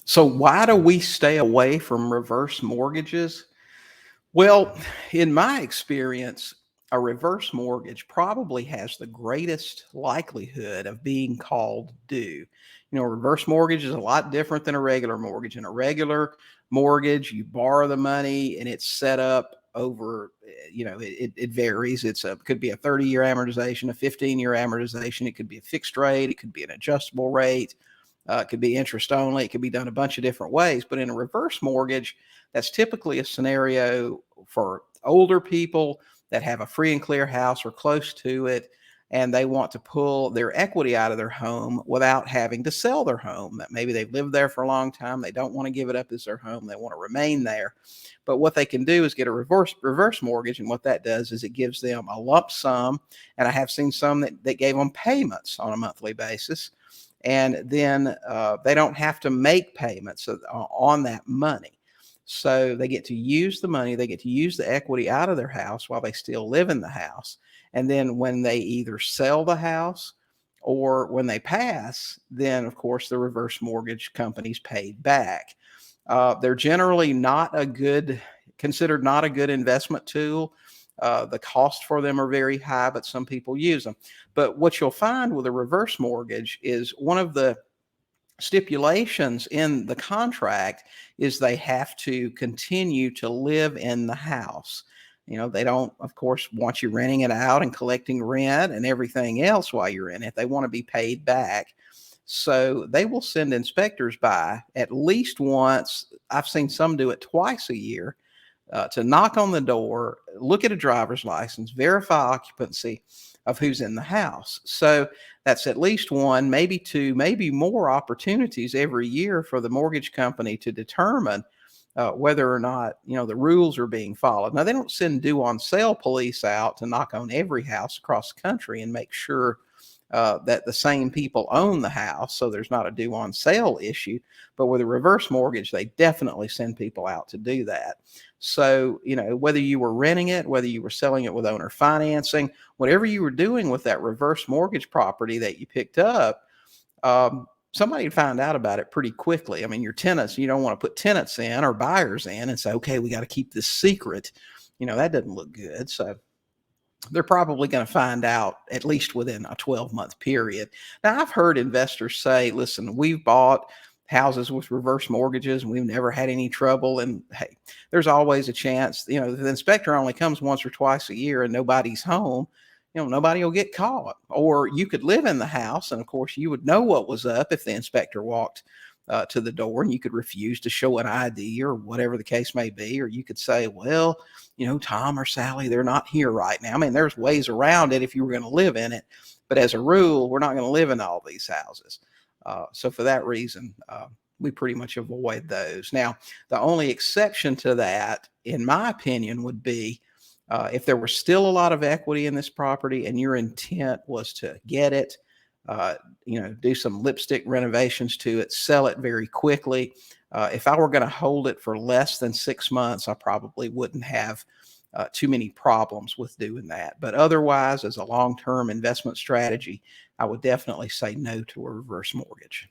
So, why do we stay away from reverse mortgages? Well, in my experience, a reverse mortgage probably has the greatest likelihood of being called due. A reverse mortgage is a lot different than a regular mortgage. In a regular mortgage, you borrow the money and it's set up over, it varies. Could be a 30-year amortization, a 15-year amortization. It could be a fixed rate. It could be an adjustable rate. It could be interest only. It could be done a bunch of different ways. But in a reverse mortgage, that's typically a scenario for older people that have a free and clear house or close to it, and they want to pull their equity out of their home without having to sell their home. That maybe they've lived there for a long time. They don't want to give it up as their home. They want to remain there. But what they can do is get a reverse mortgage, and what that does is it gives them a lump sum. And I have seen some that gave them payments on a monthly basis, and then they don't have to make payments on that money. So they get to use the money, they get to use the equity out of their house while they still live in the house. And then when they either sell the house or when they pass, then of course the reverse mortgage company's paid back. They're generally considered not a good investment tool. The cost for them are very high, but some people use them. But what you'll find with a reverse mortgage is one of the stipulations in the contract is they have to continue to live in the house. They don't, of course, want you renting it out and collecting rent and everything else while you're in it. They want to be paid back. So they will send inspectors by at least once. I've seen some do it twice a year, to knock on the door, look at a driver's license, verify occupancy of who's in the house. So that's at least one, maybe two, maybe more opportunities every year for the mortgage company to determine whether or not the rules are being followed. Now, they don't send due on sale police out to knock on every house across the country and make sure that the same people own the house, so there's not a due on sale issue. But with a reverse mortgage, they definitely send people out to do that. So, whether you were renting it, whether you were selling it with owner financing, whatever you were doing with that reverse mortgage property that you picked up, somebody would find out about it pretty quickly. I mean, your tenants, you don't want to put tenants in or buyers in and say, okay, we got to keep this secret. That doesn't look good. So they're probably going to find out at least within a 12-month period. Now, I've heard investors say, listen, we've bought houses with reverse mortgages and we've never had any trouble. And hey, there's always a chance, the inspector only comes once or twice a year and nobody's home. Nobody will get caught. Or you could live in the house, and of course you would know what was up if the inspector walked to the door, and you could refuse to show an ID or whatever the case may be. Or you could say, well, Tom or Sally, they're not here right now. I mean, there's ways around it if you were going to live in it, but as a rule, we're not going to live in all these houses. So for that reason, we pretty much avoid those. Now, the only exception to that, in my opinion, would be if there was still a lot of equity in this property and your intent was to get it, do some lipstick renovations to it, sell it very quickly. If I were going to hold it for less than 6 months, I probably wouldn't have too many problems with doing that. But otherwise, as a long-term investment strategy, I would definitely say no to a reverse mortgage.